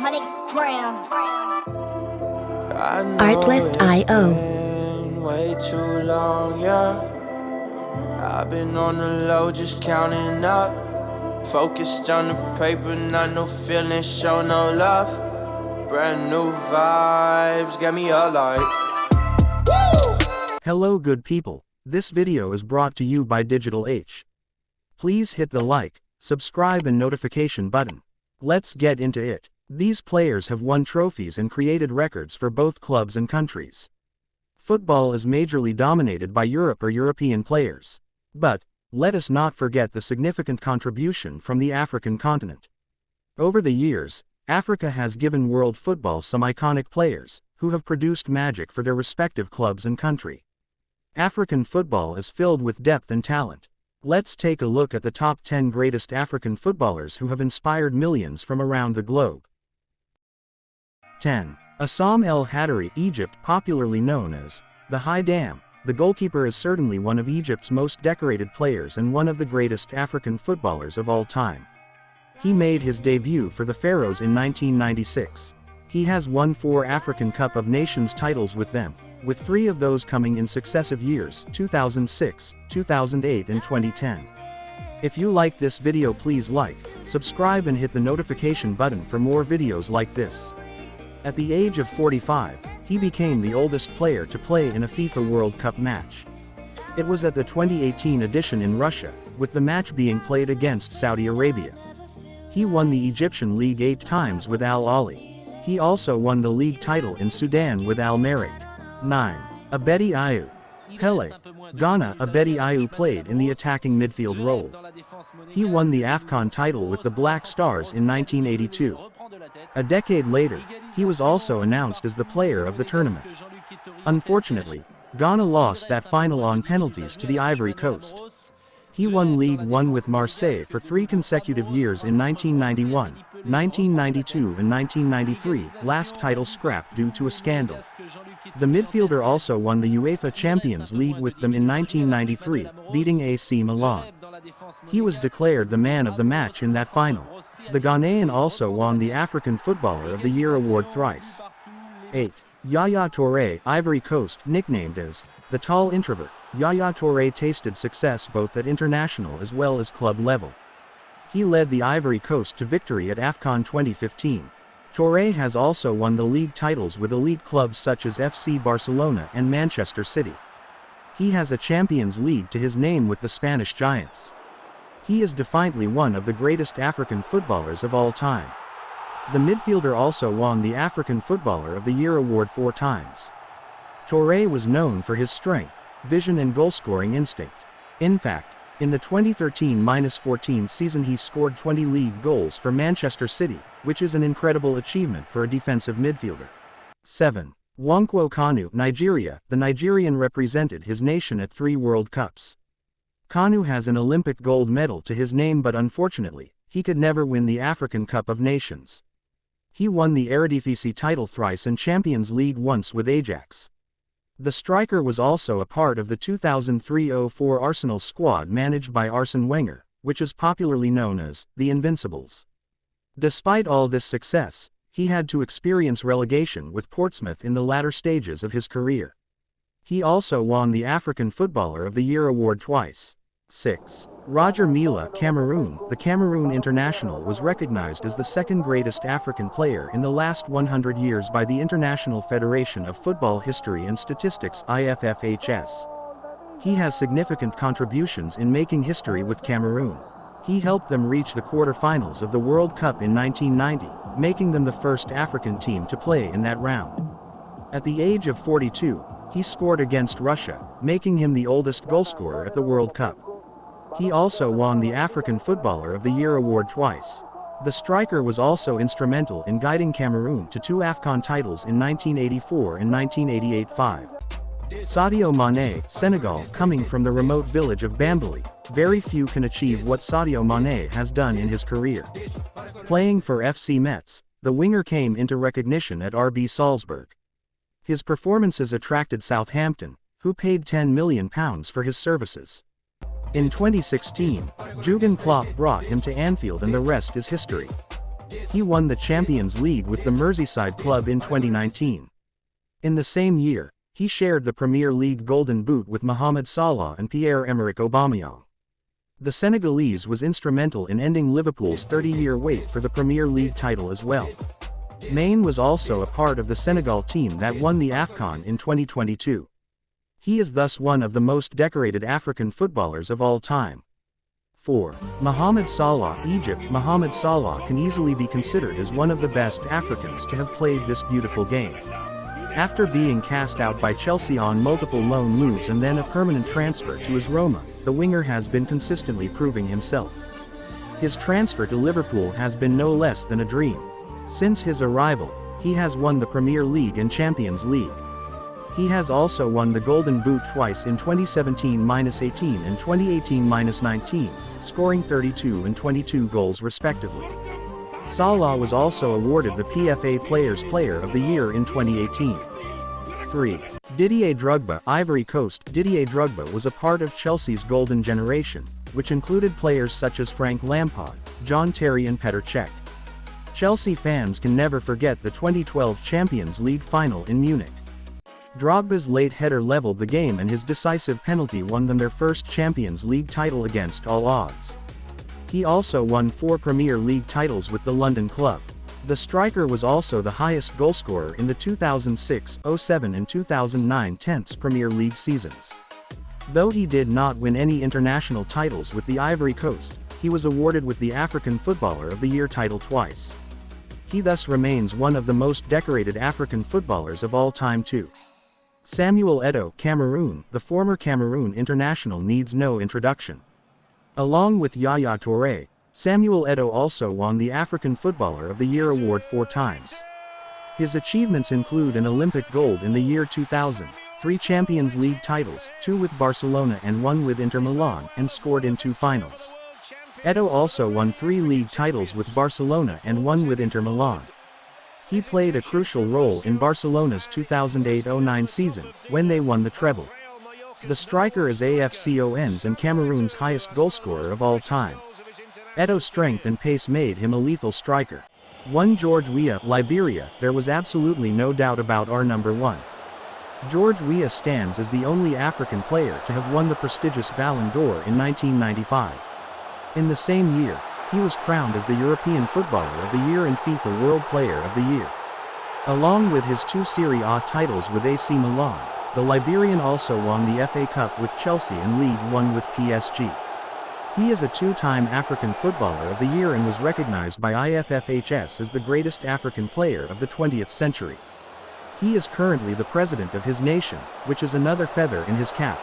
100 grams. Artlist.io. Way too long, yeah. I've been on the low, just counting up. Focused on the paper, not no feelings, show no love. Brand new vibes, get me alive. Hello good people, this video is brought to you by Digital H. Please hit the like, subscribe and notification button. Let's get into it. These players have won trophies and created records for both clubs and countries. Football is majorly dominated by Europe or European players. But, let us not forget the significant contribution from the African continent. Over the years, Africa has given world football some iconic players, who have produced magic for their respective clubs and country. African football is filled with depth and talent. Let's take a look at the top 10 greatest African footballers who have inspired millions from around the globe. 10. Assam El Hadary, Egypt, popularly known as the High Dam. The goalkeeper is certainly one of Egypt's most decorated players and one of the greatest African footballers of all time. He made his debut for the Pharaohs in 1996. He has won 4 African Cup of Nations titles with them, with 3 of those coming in successive years, 2006, 2008 and 2010. If you like this video, please like, subscribe and hit the notification button for more videos like this. At the age of 45, he became the oldest player to play in a FIFA World Cup match. It was at the 2018 edition in Russia, with the match being played against Saudi Arabia. He won the Egyptian League 8 times with Al Ahly. He also won the league title in Sudan with Al Merreikh. 9. Abedi Ayew. Pele. Ghana. Abedi Ayew played in the attacking midfield role. He won the AFCON title with the Black Stars in 1982. A decade later, he was also announced as the player of the tournament. Unfortunately, Ghana lost that final on penalties to the Ivory Coast. He won League One with Marseille for 3 consecutive years in 1991, 1992 and 1993, last title scrapped due to a scandal. The midfielder also won the UEFA Champions League with them in 1993, beating AC Milan. He was declared the man of the match in that final. The Ghanaian also won the African Footballer of the Year award thrice. 8. Yaya Touré, Ivory Coast, nicknamed as the Tall Introvert. Yaya Touré tasted success both at international as well as club level. He led the Ivory Coast to victory at AFCON 2015. Touré has also won the league titles with elite clubs such as FC Barcelona and Manchester City. He has a Champions League to his name with the Spanish Giants. He is defiantly one of the greatest African footballers of all time. The midfielder also won the African Footballer of the Year award 4 times. Touré was known for his strength, vision and goal-scoring instinct. In fact, in the 2013-14 season he scored 20 league goals for Manchester City, which is an incredible achievement for a defensive midfielder. 7. Nwankwo Kanu, Nigeria. The Nigerian represented his nation at 3 World Cups. Kanu has an Olympic gold medal to his name, but unfortunately, he could never win the African Cup of Nations. He won the Eredivisie title thrice and Champions League once with Ajax. The striker was also a part of the 2003-04 Arsenal squad managed by Arsene Wenger, which is popularly known as the Invincibles. Despite all this success, he had to experience relegation with Portsmouth in the latter stages of his career. He also won the African Footballer of the Year award twice. 6. Roger Milla, Cameroon. The Cameroon international was recognized as the second greatest African player in the last 100 years by the International Federation of Football History and Statistics (IFFHS). He has significant contributions in making history with Cameroon. He helped them reach the quarter-finals of the World Cup in 1990, making them the first African team to play in that round. At the age of 42, he scored against Russia, making him the oldest goalscorer at the World Cup. He also won the African Footballer of the Year award twice. The striker was also instrumental in guiding Cameroon to 2 AFCON titles in 1984 and 1988-5. Sadio Mane, Senegal. Coming from the remote village of Bambali, very few can achieve what Sadio Mane has done in his career. Playing for FC Metz, the winger came into recognition at RB Salzburg. His performances attracted Southampton, who paid £10 million for his services. In 2016, Jurgen Klopp brought him to Anfield and the rest is history. He won the Champions League with the Merseyside club in 2019. In the same year, he shared the Premier League Golden Boot with Mohamed Salah and Pierre-Emerick Aubameyang. The Senegalese was instrumental in ending Liverpool's 30-year wait for the Premier League title as well. Mane was also a part of the Senegal team that won the AFCON in 2022. He is thus one of the most decorated African footballers of all time. 4. Mohamed Salah, Egypt. Mohamed Salah can easily be considered as one of the best Africans to have played this beautiful game. After being cast out by Chelsea on multiple loan moves and then a permanent transfer to AS Roma, the winger has been consistently proving himself. His transfer to Liverpool has been no less than a dream. Since his arrival, he has won the Premier League and Champions League. He has also won the Golden Boot twice in 2017-18 and 2018-19, scoring 32 and 22 goals respectively. Salah was also awarded the PFA Players Player of the Year in 2018. 3. Didier Drogba, Ivory Coast. Didier Drogba was a part of Chelsea's golden generation, which included players such as Frank Lampard, John Terry and Petr Cech. Chelsea fans can never forget the 2012 Champions League final in Munich. Drogba's late header leveled the game and his decisive penalty won them their first Champions League title against all odds. He also won 4 Premier League titles with the London club. The striker was also the highest goalscorer in the 2006-07 and 2009-10 Premier League seasons. Though he did not win any international titles with the Ivory Coast, he was awarded with the African Footballer of the Year title twice. He thus remains one of the most decorated African footballers of all time too. Samuel Eto'o, Cameroon. The former Cameroon international needs no introduction. Along with Yaya Touré, Samuel Eto'o also won the African Footballer of the Year award 4 times. His achievements include an Olympic gold in the year 2000, 3 Champions League titles, 2 with Barcelona and 1 with Inter Milan, and scored in 2 finals. Eto'o also won 3 league titles with Barcelona and 1 with Inter Milan. He played a crucial role in Barcelona's 2008-09 season, when they won the treble. The striker is AFCON's and Cameroon's highest goalscorer of all time. Eto'o's strength and pace made him a lethal striker. 1. George Weah, Liberia. There was absolutely no doubt about our number 1. George Weah stands as the only African player to have won the prestigious Ballon d'Or in 1995. In the same year, he was crowned as the European Footballer of the Year and FIFA World Player of the Year. Along with his 2 Serie A titles with AC Milan, the Liberian also won the FA Cup with Chelsea and League One with PSG. He is a 2-time African Footballer of the Year and was recognized by IFFHS as the greatest African player of the 20th century. He is currently the president of his nation, which is another feather in his cap.